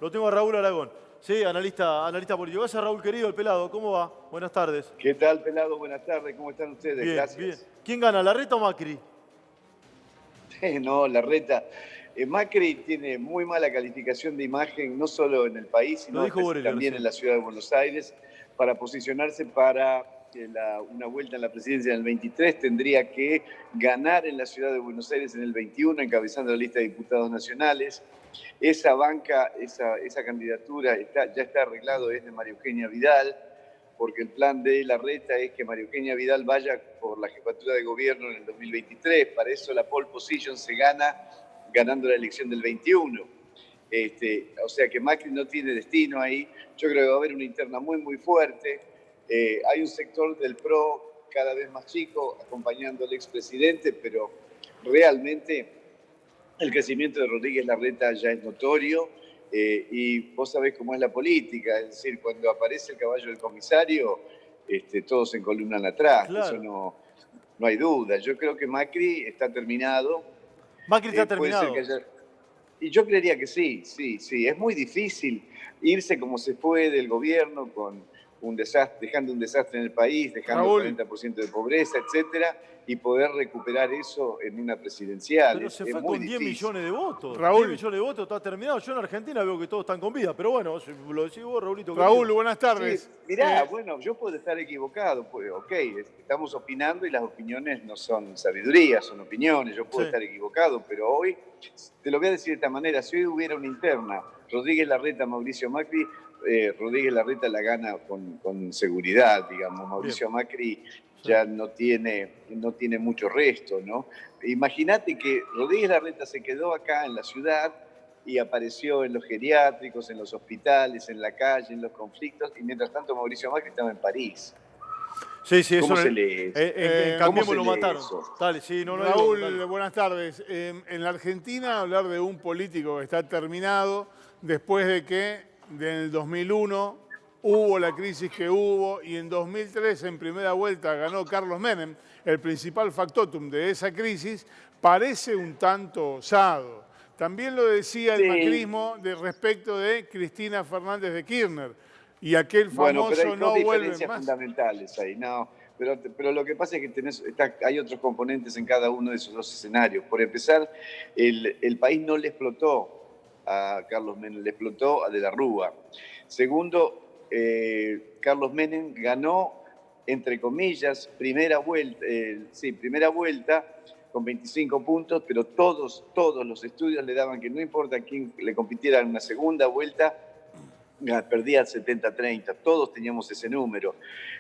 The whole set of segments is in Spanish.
Lo tengo a Raúl Aragón. Sí, analista político. Gracias, Raúl, querido, el pelado. ¿Cómo va? Buenas tardes. ¿Qué tal, pelado? Buenas tardes, ¿cómo están ustedes? Bien, bien. Gracias. ¿Quién gana, Larreta o Macri? No, Larreta. Macri tiene muy mala calificación de imagen, no solo en el país, Lo sino dijo Borelli también recién. en la ciudad de Buenos Aires. Para posicionarse para una vuelta en la presidencia en el 23, tendría que ganar en la ciudad de Buenos Aires en el 21, encabezando la lista de diputados nacionales. Esa banca, esa candidatura ya está arreglado, es de María Eugenia Vidal, porque el plan de Larreta es que María Eugenia Vidal vaya por la jefatura de gobierno en el 2023. Para eso la pole position se gana ganando la elección del 21. O sea que Macri no tiene destino ahí. Yo creo que va a haber una interna muy, muy fuerte. Hay un sector del PRO cada vez más chico acompañando al expresidente, pero realmente el crecimiento de Rodríguez Larreta ya es notorio. Y vos sabés cómo es la política, es decir, cuando aparece el caballo del comisario, todos se encolumnan atrás, de eso Claro. no hay duda. Yo creo que Macri está terminado. Macri está Puede ser que terminado. haya... Y yo creería que sí, sí, sí. Es muy difícil irse como se fue del gobierno, con un desastre, dejando un desastre en el país, dejando Raúl, 40% de pobreza, etcétera, y poder recuperar eso en una presidencial. Pero se Es fue muy con 10 difícil. millones de votos. 10 Raúl, millones de votos, está terminado. Yo en Argentina veo que todos están con vida. Pero bueno, lo decís vos, Raulito, Raúl, querido. buenas Sí, tardes. mirá, bueno, yo puedo estar equivocado, pues, ok, estamos opinando y las opiniones no son sabiduría, son opiniones, yo puedo Sí. estar equivocado, pero hoy, te lo voy a decir de esta manera, si hoy hubiera una interna, Rodríguez Larreta, Mauricio Macri, Rodríguez Larreta la gana con seguridad, digamos, Bien. Mauricio Macri Sí. ya no tiene mucho resto, ¿no? Imagínate que Rodríguez Larreta se quedó acá en la ciudad y apareció en los geriátricos, en los hospitales, en la calle, en los conflictos, y mientras tanto Mauricio Macri estaba en París. Sí, sí, eso ¿Cómo se lee eso? en ¿Cómo Cambiemos se lo lee mataron. eso? Dale, sí, no hay bronca, dale. Raúl, buenas tardes. En la Argentina hablar de un político que está terminado después de que en el 2001 hubo la crisis que hubo y en 2003 en primera vuelta ganó Carlos Menem, el principal factotum de esa crisis, parece un tanto osado. También lo decía el Sí, macrismo respecto de Cristina Fernández de Kirchner y aquel bueno, pero hay famoso dos no vuelven diferencias más. fundamentales ahí, ¿no? Pero lo que pasa es que hay otros componentes en cada uno de esos dos escenarios. Por empezar, el país no le explotó a Carlos Menem, le explotó a De la Rúa. Segundo, Carlos Menem ganó, entre comillas, primera vuelta con 25 puntos, pero todos los estudios le daban que no importa quién le compitiera en una segunda vuelta, perdía el 70-30, todos teníamos ese número.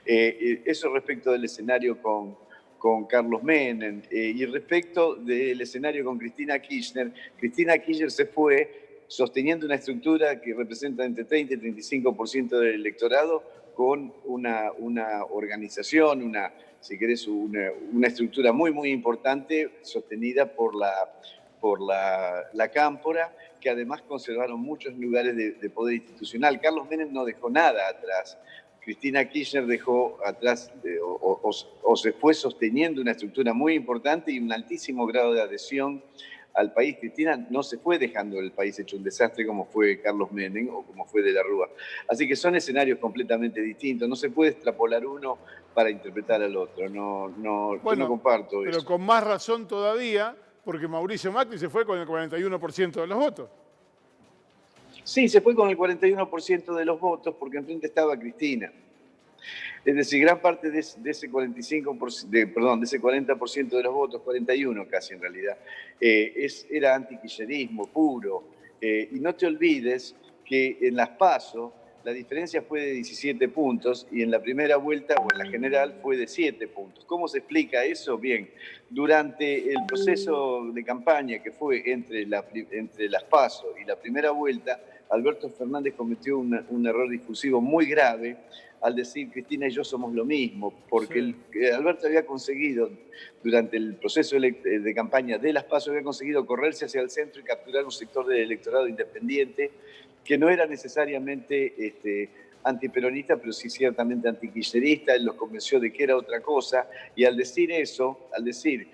Eso respecto del escenario con Carlos Menem. Y respecto del escenario con Cristina Kirchner se fue sosteniendo una estructura que representa entre 30 y 35% del electorado, con una organización, si querés, una estructura muy, muy importante, sostenida por la Cámpora, que además conservaron muchos lugares de poder institucional. Carlos Menem no dejó nada atrás. Cristina Kirchner dejó atrás o se fue sosteniendo una estructura muy importante y un altísimo grado de adhesión al país. Cristina no se fue dejando el país hecho un desastre como fue Carlos Menem o como fue De la Rúa. Así que son escenarios completamente distintos. No se puede extrapolar uno para interpretar al otro. Yo no Bueno, comparto pero eso. con más razón todavía, porque Mauricio Macri se fue con el 41% de los votos. Sí, se fue con el 41% de los votos porque enfrente estaba Cristina. Es decir, gran parte de ese 45%, de ese 40% de los votos, 41 casi en realidad, era antikirchnerismo puro. Y no te olvides que en las PASO la diferencia fue de 17 puntos y en la primera vuelta o en la general fue de 7 puntos. ¿Cómo se explica eso? Bien, durante el proceso de campaña que fue entre las PASO y la primera vuelta, Alberto Fernández cometió un error difusivo muy grave al decir Cristina y yo somos lo mismo, porque Sí. Alberto había conseguido, durante el proceso de campaña de las PASO, había conseguido correrse hacia el centro y capturar un sector del electorado independiente que no era necesariamente antiperonista, pero sí ciertamente antikirchnerista. Él los convenció de que era otra cosa, y al decir eso, al decir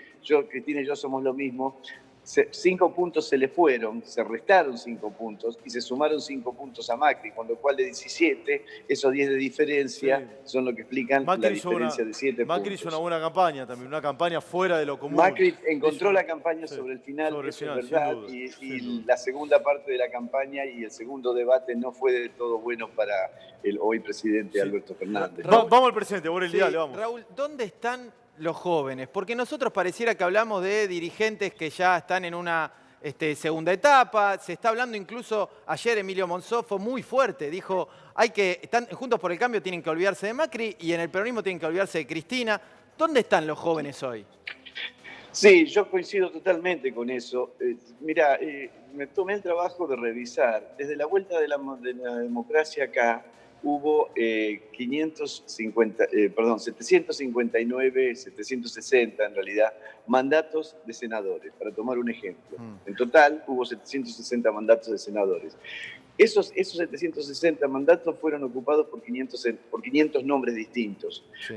Cristina y yo somos lo mismo, 5 puntos se le fueron, se restaron 5 puntos y se sumaron 5 puntos a Macri, con lo cual de 17, esos 10 de diferencia Sí. son lo que explican la diferencia de 7 puntos. Macri hizo una buena campaña también, una campaña fuera de lo común. Macri encontró Hizo- la campaña sí, sobre el final, sobre el eso final, es verdad, sin duda, y sin duda. la segunda parte de la campaña y el segundo debate no fue de todo bueno para el hoy presidente Sí. Alberto Fernández. Vamos al presente, Borelli, Sí, dale, vamos. Raúl, ¿dónde están los jóvenes? Porque nosotros pareciera que hablamos de dirigentes que ya están en una segunda etapa. Se está hablando incluso, ayer Emilio Monzó fue muy fuerte, dijo, están Juntos por el Cambio tienen que olvidarse de Macri y en el peronismo tienen que olvidarse de Cristina. ¿Dónde están los jóvenes hoy? Sí, yo coincido totalmente con eso. Mira, me tomé el trabajo de revisar. Desde la vuelta de la democracia acá, hubo 759, 760 en realidad, mandatos de senadores, para tomar un ejemplo. En total hubo 760 mandatos de senadores. Esos 760 mandatos fueron ocupados por 500 nombres distintos. Sí.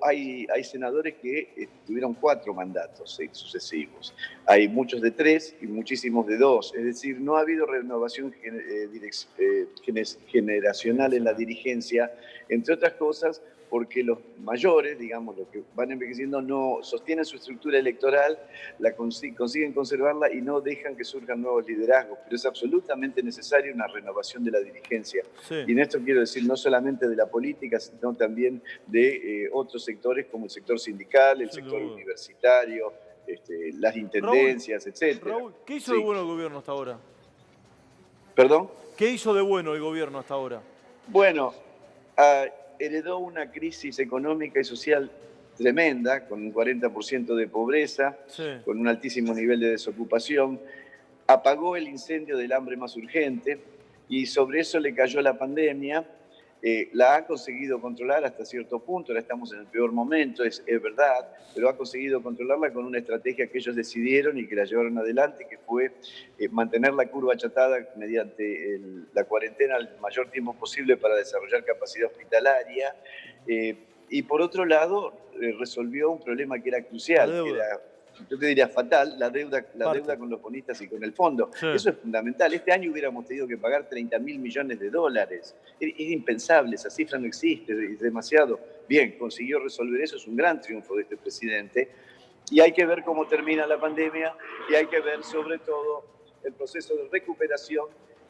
Hay senadores que tuvieron 4 mandatos sucesivos. Hay muchos de 3 y muchísimos de 2. Es decir, no ha habido renovación generacional en la dirigencia, entre otras cosas porque los mayores, digamos, los que van envejeciendo, no sostienen su estructura electoral, consiguen conservarla y no dejan que surjan nuevos liderazgos. Pero es absolutamente necesaria una renovación de la dirigencia. Sí. Y en esto quiero decir no solamente de la política, sino también de otros sectores como el sector sindical, el Sin sector duda. universitario, las intendencias, etc. Raúl, ¿qué hizo Sí. de bueno el gobierno hasta ahora? ¿Perdón? ¿Qué hizo de bueno el gobierno hasta ahora? Bueno, heredó una crisis económica y social tremenda, con un 40% de pobreza, Sí. con un altísimo nivel de desocupación, apagó el incendio del hambre más urgente y sobre eso le cayó la pandemia. La ha conseguido controlar hasta cierto punto, ahora estamos en el peor momento, es verdad, pero ha conseguido controlarla con una estrategia que ellos decidieron y que la llevaron adelante, que fue mantener la curva achatada mediante la cuarentena el mayor tiempo posible para desarrollar capacidad hospitalaria. Y por otro lado, resolvió un problema que era crucial, La deuda. que era, yo te diría fatal, la deuda con los bonistas y con el fondo. Sí. Eso es fundamental. Este año hubiéramos tenido que pagar 30.000 millones de dólares. Es impensable, esa cifra no existe, es demasiado. Bien, consiguió resolver eso, es un gran triunfo de este presidente. Y hay que ver cómo termina la pandemia y hay que ver sobre todo el proceso de recuperación,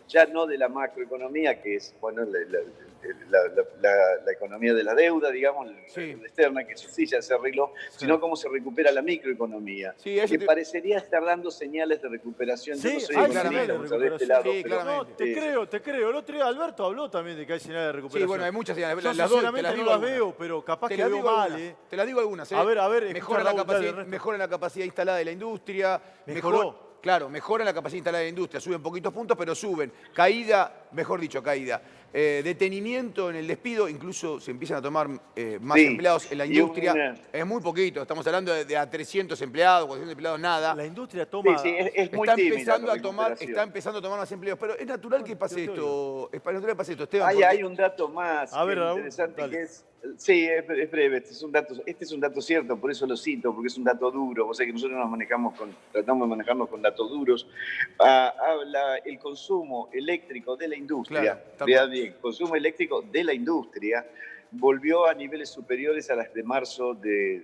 ya no de la macroeconomía, que es bueno, la economía de la deuda, digamos, Sí. la deuda externa, que eso sí ya se arregló, sino cómo se recupera la microeconomía, Sí, eso que te- parecería estar dando señales de recuperación. Yo Sí, no soy hay economista, señales de vamos a ver este recuperación. lado, Sí, pero, claramente. No, te creo. El otro día Alberto habló también de que hay señales de recuperación. Sí, bueno, hay muchas señales. Yo Las doy, te sinceramente las no digo las algunas. veo, pero capaz Te que las veo digo mal, algunas, te las digo algunas. A ver, escucha, mejora la Raúl, dale, capacidad, Ernesto. mejora la capacidad instalada de la industria. ¿Mejoró? Claro, mejora la capacidad instalada de la industria. Suben poquitos puntos, pero suben. Caída, mejor dicho, caída. Detenimiento en el despido, incluso se empiezan a tomar más Sí, empleados en la y industria. Es muy poquito, estamos hablando de a 300 empleados, 400 empleados, nada. La industria toma... sí, es muy Está tímida empezando, la a tomar, recuperación. está empezando a tomar más empleos, pero es natural que pase yo te esto. Es natural que pase esto, Esteban. Hay, porque- hay un dato más A ver, Raúl, interesante dale. que es... Sí, es breve. Este es un dato cierto, por eso lo cito, porque es un dato duro. O sea que nosotros tratamos de manejarnos con datos duros. El consumo eléctrico de la industria, Claro, tal vean cual. bien, consumo eléctrico de la industria volvió a niveles superiores a las de marzo del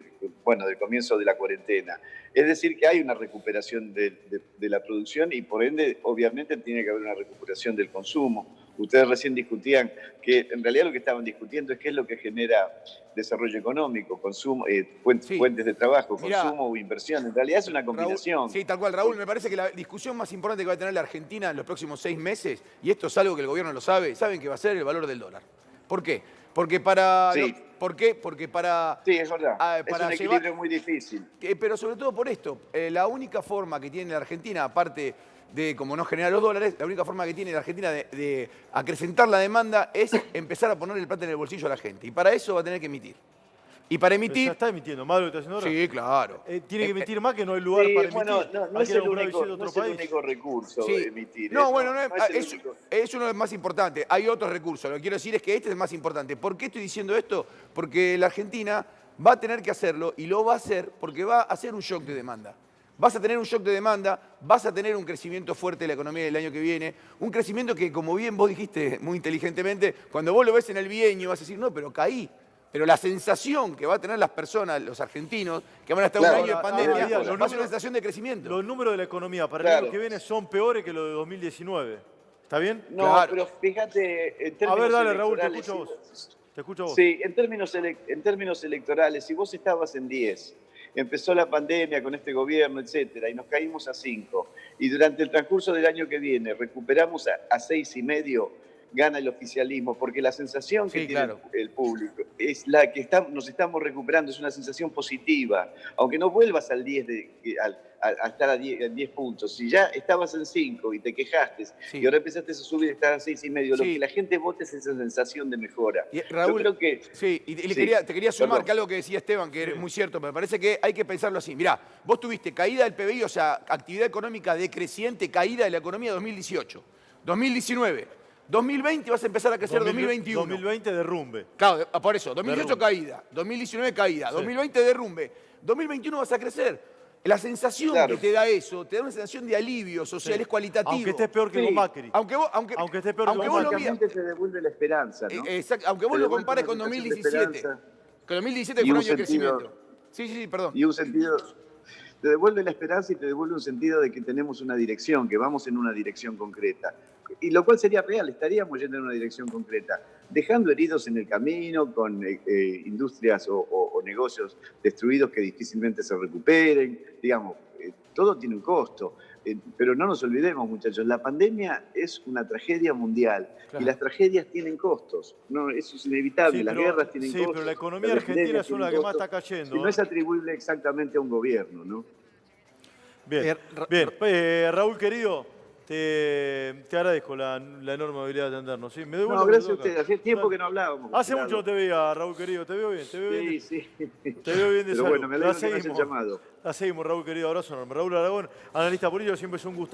comienzo de la cuarentena. Es decir, que hay una recuperación de la producción y por ende, obviamente, tiene que haber una recuperación del consumo. Ustedes recién discutían que en realidad lo que estaban discutiendo es qué es lo que genera desarrollo económico, consumo, Sí. fuentes de trabajo, Mirá, consumo o inversión. En realidad es una combinación. Raúl, sí, tal cual. Raúl, me parece que la discusión más importante que va a tener la Argentina en los próximos 6 meses, y esto es algo que el gobierno lo sabe, saben que va a ser el valor del dólar. ¿Por qué? Porque para... Sí. no, ¿por qué? Porque para... Sí, es verdad. Es para un llevar- equilibrio muy difícil. Pero sobre todo por esto, la única forma que tiene la Argentina, aparte de como no genera los dólares, la única forma que tiene la Argentina de acrecentar la demanda es empezar a poner el plata en el bolsillo a la gente. Y para eso va a tener que emitir. Y para Pero emitir... ya está emitiendo más de lo que está haciendo ahora. Sí, claro. Tiene que emitir más, que no hay lugar Sí, para emitir. bueno, no Hay es que el comprar único, billete de no otro es el país. único recurso Sí. de emitir. No, ¿eh? bueno, es el único. es uno de los más importantes. Hay otros recursos. Lo que quiero decir es que este es el más importante. ¿Por qué estoy diciendo esto? Porque la Argentina va a tener que hacerlo y lo va a hacer porque va a hacer un shock de demanda. Vas a tener un shock de demanda, vas a tener un crecimiento fuerte de la economía del año que viene, un crecimiento que, como bien vos dijiste muy inteligentemente, cuando vos lo ves en el bienio vas a decir, no, pero caí. Pero la sensación que va a tener las personas, los argentinos, que van a estar Claro. un año de pandemia, Díaz, va a ser una sensación de crecimiento. Los números de la economía para el Claro. año que viene son peores que los de 2019. ¿Está bien? No, Claro. pero fíjate, en A términos ver, dale, Raúl, te electorales, escucho a vos. Te escucho a vos. Sí, en términos electorales, si vos estabas en 10, empezó la pandemia con este gobierno, etcétera, y nos caímos a 5, y durante el transcurso del año que viene recuperamos a 6,5, gana el oficialismo, porque la sensación que Sí, tiene claro. el público es la que nos estamos recuperando, es una sensación positiva, aunque no vuelvas al 10 a estar a 10 puntos. Si ya estabas en 5 y te quejaste, Sí. y ahora empezaste a subir y estar a 6,5, lo Sí. que la gente vota es esa sensación de mejora. Y, Raúl, Yo creo que... sí, y te Sí, quería sumar perdón. que algo que decía Esteban, que es muy cierto, me parece que hay que pensarlo así. Mirá, vos tuviste caída del PBI, o sea, actividad económica decreciente, caída de la economía 2018, 2019, 2020 vas a empezar a crecer 2021. 2020 derrumbe. Claro, por eso, 2018 Derrumbe. caída, 2019 caída, Sí. 2020 derrumbe, 2021 vas a crecer. La sensación Claro. que te da eso, te da una sensación de alivio social, Sí. es cualitativo. Aunque estés peor que Sí. con Macri. Aunque vos, Aunque esté peor que aunque con vos lo Macri. mías- Básicamente te devuelve la esperanza, ¿no? aunque vos Te lo devuelve compares una con sensación de 2017. esperanza. Con 2017 Y fue un un año de sentido- crecimiento. Sí, perdón. Y un sentido, te devuelve la esperanza y te devuelve un sentido de que tenemos una dirección, que vamos en una dirección concreta. Y lo cual sería real, estaríamos yendo en una dirección concreta, dejando heridos en el camino, con industrias o negocios destruidos que difícilmente se recuperen. Digamos, todo tiene un costo. Pero no nos olvidemos, muchachos, la pandemia es una tragedia mundial y las tragedias tienen costos. No, eso es inevitable, Sí, las pero- guerras tienen sí, costos. pero la economía las argentina epidemias es una tienen que más costos, está cayendo, Y no ¿eh? es atribuible exactamente a un gobierno, ¿no? Bien, bien. Raúl, querido, te agradezco la enorme habilidad de atendernos. ¿Sí? Me doy vuelta, No, me gracias a toca. usted. Hace tiempo que no hablábamos. Hace Claro. mucho no te veía, Raúl, querido. Te veo bien, te veo bien. Sí, sí. Te veo bien de Pero salud. bueno, me alegro La que me hayan seguimos. llamado. La seguimos, Raúl, querido. Abrazo enorme. Raúl Aragón, analista político, siempre es un gustazo.